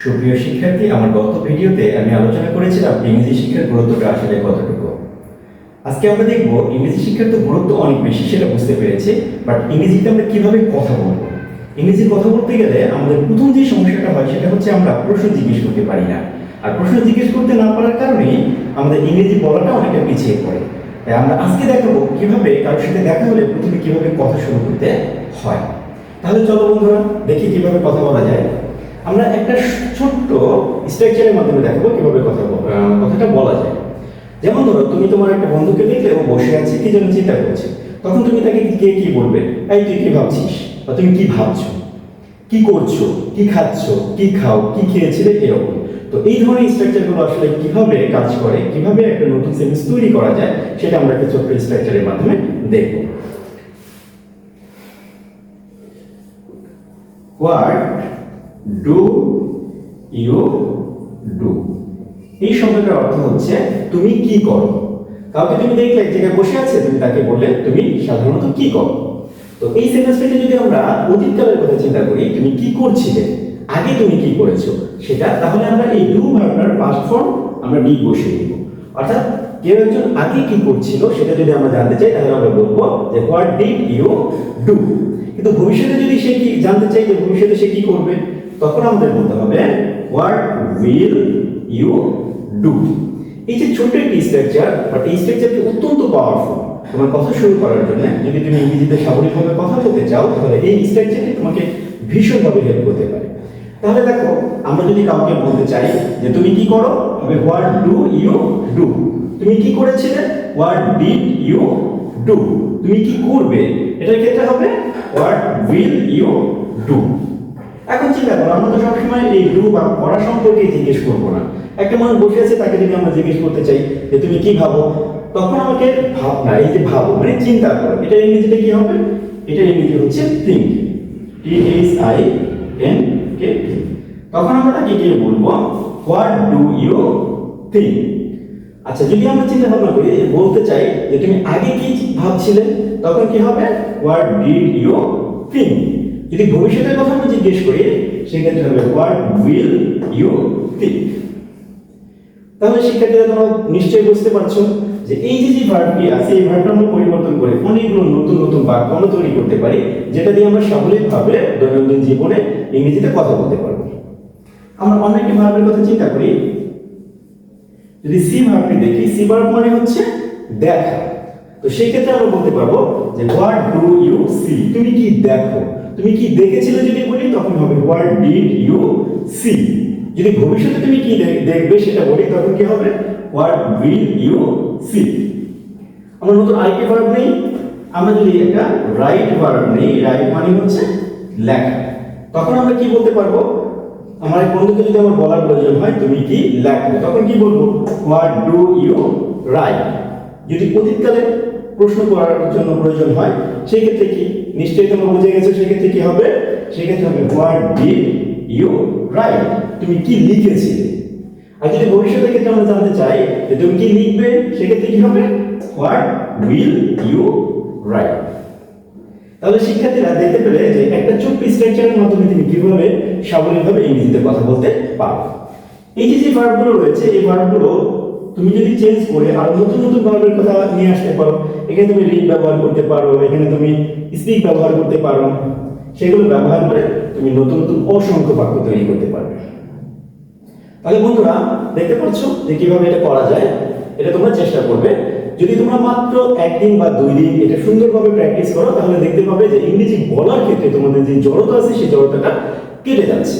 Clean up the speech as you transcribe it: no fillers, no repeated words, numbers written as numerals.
সুপ্রিয় শিক্ষার্থী, আমার গত ভিডিওতে আমি আলোচনা করেছিলাম ইংরেজি শিক্ষার গুরুত্বটা আসলে কতটুকু। আজকে আমরা দেখব ইংরেজি শিক্ষার তো গুরুত্ব অনেক বেশি, সেটা বুঝতে পেরেছি, বাট ইংরেজিতে আমরা কিভাবে কথা বলবো। ইংরেজি কথা বলতে গেলে আমাদের প্রথম যে সমস্যাটা হয় সেটা হচ্ছে আমরা প্রশ্ন জিজ্ঞেস করতে পারি না, আর প্রশ্ন জিজ্ঞেস করতে না পারার কারণে আমাদের ইংরেজি বলাটা অনেকটা পিছিয়ে পড়ে। তাই আমরা আজকে দেখাবো কিভাবে কারোর সাথে দেখা হলে প্রথমে কিভাবে কথা শুরু করতে হয়। তাহলে চলো বন্ধুরা দেখি কিভাবে কথা বলা যায়। আমরা একটা ছোট্ট স্ট্রাকচারের মাধ্যমে দেখাবো কিভাবে কথাটা বলা যায়। যেমন ধরো, তুমি তোমার একটা বন্ধুকে দেখলে ও বসে আছে, কি যেন চিন্তা করছে, তখন তুমি তাকে কে কি বলবে? এই তুই কি ভাবছিস, বা তুমি কি ভাবছো, কি করছো, কি খাচ্ছো, কি খাও, কি খেয়েছিলে, এরকম। তো এই ধরনের স্ট্রাকচারগুলো আসলে কিভাবে কাজ করে, কিভাবে একটা নতুন সেন্টেন্স তৈরি করা যায়, সেটা আমরা একটা ছোট্ট স্ট্রাকচারের মাধ্যমে দেখব। হোয়াট ডু ইউ ডু, এই শব্দটার অর্থ হচ্ছে তুমি কি করো। কাউকে তুমি দেখলে এক জায়গায় বসে আছে, তুমি তাকে বললে তুমি সাধারণত কি করো। তো এই সেন্টেন্সটাকে যদি আমরা অতীতকালের কথা চিন্তা করি, তুমি কি করছিলে, আগে তুমি কি করেছো সেটা, তাহলে আমরা এই ডু ভার্বটার পাস্ট ফর্ম আমরা ডি বসিয়ে দিব। অর্থাৎ কেউ একজন আগে কি করছিল সেটা যদি আমরা জানতে চাই, তাহলে আমরা বলবো যে হোয়াট ডিড ইউ ডু। কিন্তু ভবিষ্যতে যদি সে কি জানতে চাই যে ভবিষ্যতে সে কি করবে, তখন আমাদের বলতে হবে হোয়াট উইল ইউ ডু। এই যে ছোট একটি স্ট্রাকচার, বাট এই স্ট্রাকচারটি অত্যন্ত পাওয়ারফুল। তোমার কথা শুরু করার জন্য যদি তুমি ইংরেজিতে স্বাভাবিকভাবে কথা বলতে চাও, তাহলে এই স্ট্রাকচারটি তোমাকে ভীষণভাবে হেল্প করতে পারে। তাহলে দেখো, আমরা যদি কাউকে বলতে চাই যে তুমি কি করো, তবে হোয়াট ডু ইউ ডু। তুমি কি করেছিলে, হোয়াট ডিড ইউ ডু। তুমি কি করবে, এটার ক্ষেত্রে হবে হোয়াট উইল ইউ ডু। এখন চিন্তা করো, আমরা তো সবসময় এই ডু বা করা সম্পর্কে জিজ্ঞেস করবো না। একটা মানুষ বসে আছে, তাকে যদি আমরা জিজ্ঞেস করতে চাই যে তুমি কি ভাবো, তখন আমাকে ভাবনা, এই যে ভাবো মানে চিন্তা করো, এটা ইংরেজিতে কি হবে? এটা ইংরেজি হচ্ছে থিঙ্ক, THINK। তখন আমরা তাকে কি বলবো? What do you think. আচ্ছা, যদি আমরা চিন্তা ভাবনা করি, বলতে চাই যে তুমি আগে কি ভাবছিলে, তখন কি হবে? What did you think. যদি ভবিষ্যতের কথা আমরা জিজ্ঞেস করি, সেক্ষেত্রে হবে হোয়াট উইল ইউ থিঙ্ক। তাহলে শিক্ষার্থীরা তোমরা নিশ্চয়ই বুঝতে পারছো যে এই যে ভার্বটি আছে, এই ভার্বটা আমরা পরিবর্তন করে অনেকগুলো নতুন নতুন বাক্য আমরা তৈরি করতে পারি, যেটা দিয়ে আমরা সাবলীলভাবে দৈনন্দিন জীবনে ইংরেজিতে কথা বলতে পারবো। আমরা অনেকটি ভার্বের কথা চিন্তা করি। যদি সি ভার্বটি দেখি, সি ভার্ব মানে হচ্ছে দেখা। তো সেই ক্ষেত্রে আমরা বলতে পারবো যে হোয়াট ডু ইউ সি, তুমি কি দেখো, তুমি কি দেখেছিলে যদি বলি, তখন হবে হোয়াট ডিড ইউ সি। যদি ভবিষ্যতে তুমি কি দেখবে সেটা বলি, তখন কি হবে? What will you see. আমরা নতুন আরেকটি ভার্ব নেই, আমরা যদি একটা রাইট ভার্ব নেই, রাইট মানে হচ্ছে লেখা, তখন আমরা কি বলতে পারবো? আমার এক বন্ধুকে যদি আমার বলার প্রয়োজন হয় তুমি কি লেখো, তখন কি বলবো? What do you write. যদি অতীতকালে প্রশ্ন করার জন্য প্রয়োজন হয়, সেই ক্ষেত্রে কি, নিশ্চয়ই তোমরা বুঝে গেছো, সেই ক্ষেত্রে কি হবে? সেই ক্ষেত্রে হবে হোয়াট ডিড ইউ রাইট, তুমি কি লিখেছিলে। আর যদি ভবিষ্যতের ক্ষেত্রে আমরা জানতে চাই যে তুমি কি লিখবে, সেক্ষেত্রে কি হবে? What will you write. তাহলে শিক্ষার্থীরা দেখতে পেলে যে একটা ছোট্ট স্ট্রাকচারের মাধ্যমে তুমি কিভাবে সাবলীলভাবে ইংরেজিতে কথা বলতে পারো। এই যে ভার্বগুলো রয়েছে, এই ভার্বগুলো তুমি যদি চেঞ্জ করে আর নতুন নতুন ভার্বের কথা নিয়ে আসতে পারো, এখানে তুমি রিড ব্যবহার করতে পারো, এখানে তুমি স্পিক ব্যবহার করতে পারো, সেগুলো ব্যবহার করে তুমি নতুন নতুন অসংখ্য বাক্য তৈরি করতে পারবে। তাহলে বন্ধুরা দেখতে পাচ্ছ যে কিভাবে এটা করা যায়, এটা তোমরা চেষ্টা করবে। যদি তোমরা মাত্র একদিন বা 2 দিন এটা সুন্দরভাবে প্র্যাকটিস করো, তাহলে দেখতে পাবে যে ইংরেজি বলার ক্ষেত্রে তোমাদের যে জড়তা আছে, সেই জড়তাটা কেটে যাচ্ছে।